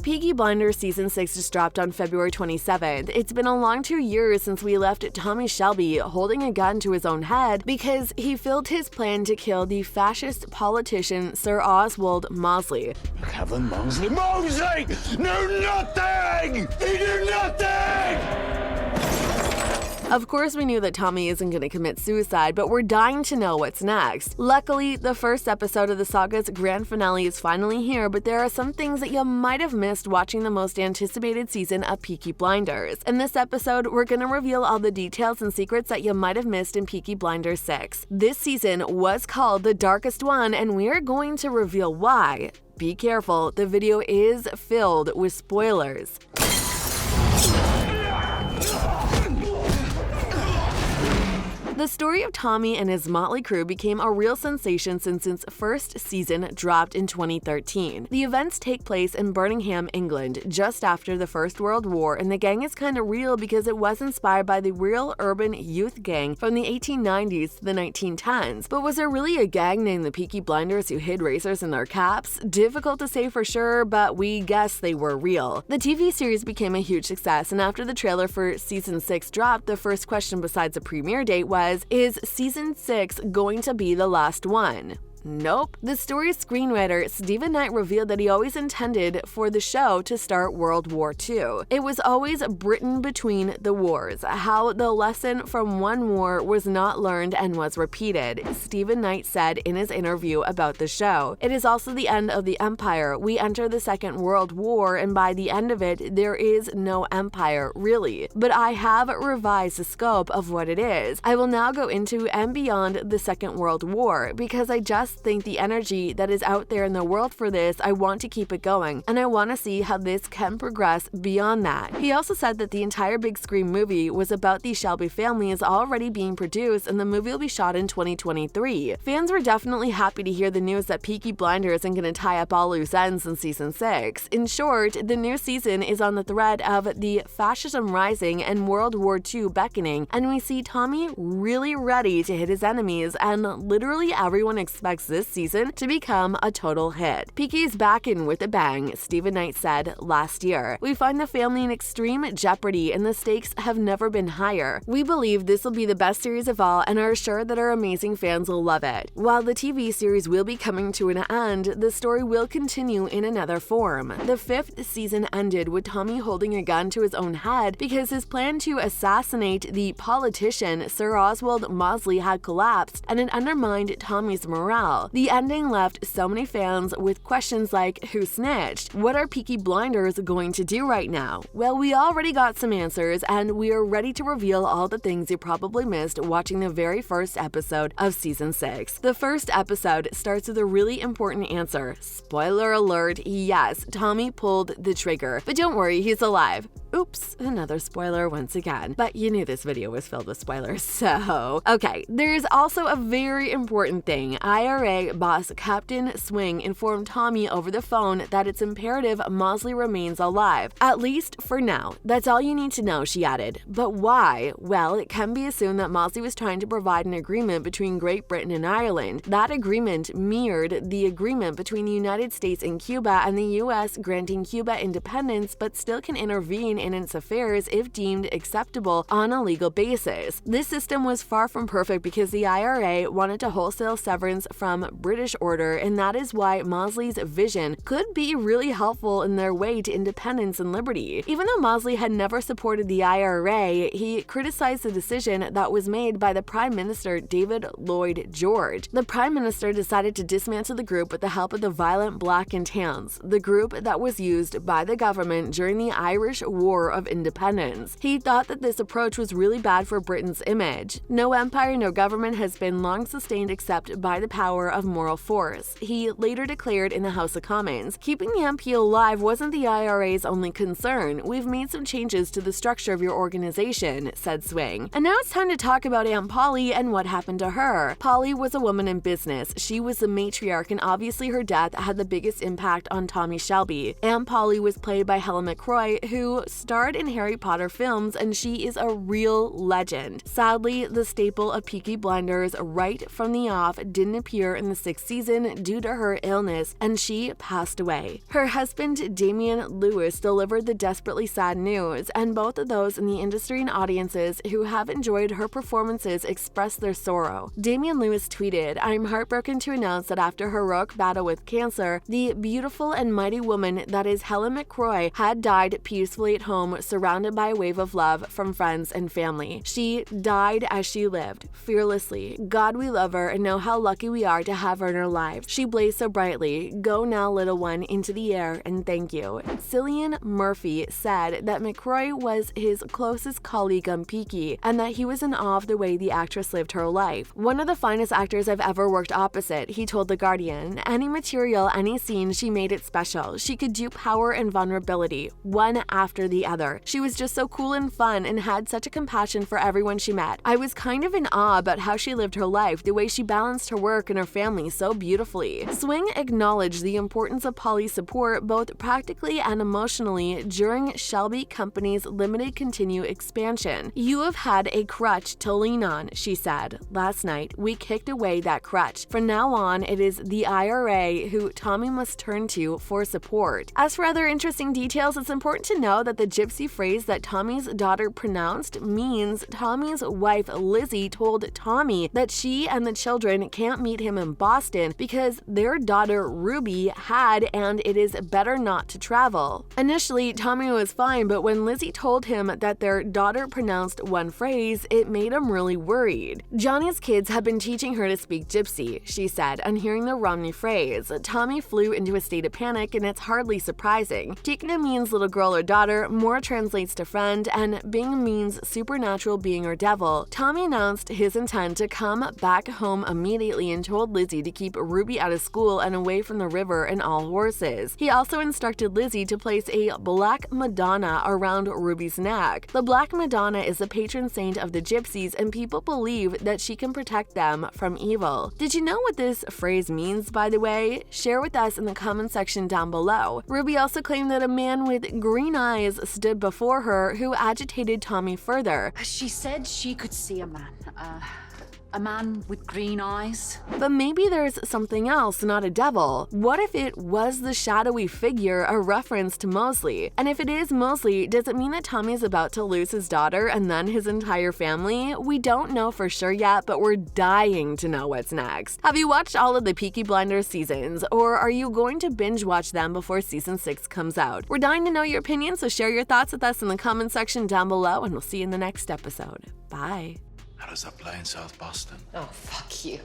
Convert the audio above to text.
Peaky Blinders Season 6 just dropped on February 27th. It's been a long 2 years since we left Tommy Shelby holding a gun to his own head because he failed his plan to kill the fascist politician Sir Oswald Mosley. Kevin Mosley. Mosley! Knew nothing! He knew nothing! Of course, we knew that Tommy isn't going to commit suicide, but we're dying to know what's next. Luckily, the first episode of the saga's grand finale is finally here, but there are some things that you might have missed watching the most anticipated season of Peaky Blinders. In this episode, we're going to reveal all the details and secrets that you might have missed in Peaky Blinders 6. This season was called The Darkest One, and we are going to reveal why. Be careful, the video is filled with spoilers. The story of Tommy and his motley crew became a real sensation since its first season dropped in 2013. The events take place in Birmingham, England, just after the First World War, and the gang is kinda real because it was inspired by the real urban youth gang from the 1890s to the 1910s. But was there really a gang named the Peaky Blinders who hid racers in their caps? Difficult to say for sure, but we guess they were real. The TV series became a huge success, and after the trailer for Season 6 dropped, the first question besides the premiere date was, is Season 6 going to be the last one? Nope. The story's screenwriter, Stephen Knight, revealed that he always intended for the show to start World War II. It was always Britain between the wars, how the lesson from one war was not learned and was repeated, Stephen Knight said in his interview about the show. It is also the end of the empire. We enter the Second World War, and by the end of it, there is no empire, really. But I have revised the scope of what it is. I will now go into and beyond the Second World War, because I just think the energy that is out there in the world for this, I want to keep it going, and I want to see how this can progress beyond that. He also said that the entire big screen movie was about the Shelby family is already being produced, and the movie will be shot in 2023. Fans were definitely happy to hear the news that Peaky Blinders isn't going to tie up all loose ends in Season 6. In short, the new season is on the thread of the fascism rising and World War II beckoning, and we see Tommy really ready to hit his enemies, and literally everyone expects this season to become a total hit. Peaky's back in with a bang, Stephen Knight said last year. We find the family in extreme jeopardy and the stakes have never been higher. We believe this will be the best series of all and are sure that our amazing fans will love it. While the TV series will be coming to an end, the story will continue in another form. The 5th season ended with Tommy holding a gun to his own head because his plan to assassinate the politician Sir Oswald Mosley had collapsed and it undermined Tommy's morale. The ending left so many fans with questions like, who snitched? What are Peaky Blinders going to do right now? Well, we already got some answers, and we are ready to reveal all the things you probably missed watching the very first episode of Season 6. The first episode starts with a really important answer. Spoiler alert, yes, Tommy pulled the trigger. But don't worry, he's alive. Oops, another spoiler once again. But you knew this video was filled with spoilers, so... Okay, there's also a very important thing. IRA boss Captain Swing informed Tommy over the phone that it's imperative Mosley remains alive, at least for now. That's all you need to know, she added. But why? Well, it can be assumed that Mosley was trying to provide an agreement between Great Britain and Ireland. That agreement mirrored the agreement between the United States and Cuba, and the US granting Cuba independence but still can intervene in its affairs if deemed acceptable on a legal basis. This system was far from perfect because the IRA wanted to wholesale severance from British order, and that is why Mosley's vision could be really helpful in their way to independence and liberty. Even though Mosley had never supported the IRA, he criticized the decision that was made by the Prime Minister David Lloyd George. The Prime Minister decided to dismantle the group with the help of the violent Black and Tans, the group that was used by the government during the Irish War of Independence. He thought that this approach was really bad for Britain's image. No empire, no government has been long sustained except by the power of moral force, he later declared in the House of Commons. Keeping the MP alive wasn't the IRA's only concern. We've made some changes to the structure of your organization, said Swing. And now it's time to talk about Aunt PAULI and what happened to her. PAULI was a woman in business. She was the matriarch, and obviously her death had the biggest impact on Tommy Shelby. Aunt PAULI was played by Helen McCroy, who starred in Harry Potter films, and she is a real legend. Sadly, the staple of Peaky Blinders right from the off didn't appear in the 6th season due to her illness, and she passed away. Her husband, Damian Lewis, delivered the desperately sad news, and both of those in the industry and audiences who have enjoyed her performances expressed their sorrow. Damian Lewis tweeted, "I'm heartbroken to announce that after her heroic battle with cancer, the beautiful and mighty woman that is Helen McCroy had died peacefully at home, surrounded by a wave of love from friends and family. She died as she lived, fearlessly. God, we love her and know how lucky we are to have her in our lives. She blazed so brightly. Go now, little one, into the air, and thank you." Cillian Murphy said that McCroy was his closest colleague on Peaky, and that he was in awe of the way the actress lived her life. "One of the finest actors I've ever worked opposite," he told The Guardian. "Any material, any scene, she made it special. She could do power and vulnerability, one after the other. She was just so cool and fun and had such a compassion for everyone she met. I was kind of in awe about how she lived her life, the way she balanced her work and her family so beautifully." Swing acknowledged the importance of PAULI support both practically and emotionally during Shelby Company's limited continue expansion. "You have had a crutch to lean on," she said. "Last night, we kicked away that crutch. From now on, it is the IRA who Tommy must turn to for support." As for other interesting details, it's important to know that the gypsy phrase that Tommy's daughter pronounced means Tommy's wife Lizzie told Tommy that she and the children can't meet him in Boston because their daughter Ruby had and it is better not to travel. Initially, Tommy was fine, but when Lizzie told him that their daughter pronounced one phrase, it made him really worried. "Johnny's kids have been teaching her to speak gypsy," she said, on hearing the Romney phrase. Tommy flew into a state of panic, and it's hardly surprising. Tikna means little girl or daughter, More translates to friend, and Bing means supernatural being or devil. Tommy announced his intent to come back home immediately and told Lizzie to keep Ruby out of school and away from the river and all horses. He also instructed Lizzie to place a black Madonna around Ruby's neck. The Black Madonna is the patron saint of the gypsies, and people believe that she can protect them from evil. Did you know what this phrase means, by the way? Share with us in the comment section down below. Ruby also claimed that a man with green eyes stood before her who agitated Tommy further. She said she could see a man. A man with green eyes. But maybe there's something else, not a devil. What if it was the shadowy figure, a reference to Mosley? And if it is Mosley, does it mean that Tommy's about to lose his daughter and then his entire family? We don't know for sure yet, but we're dying to know what's next. Have you watched all of the Peaky Blinders seasons, or are you going to binge watch them before season 6 comes out? We're dying to know your opinion, so share your thoughts with us in the comment section down below, and we'll see you in the next episode. Bye. How does that play in South Boston? Oh, fuck you.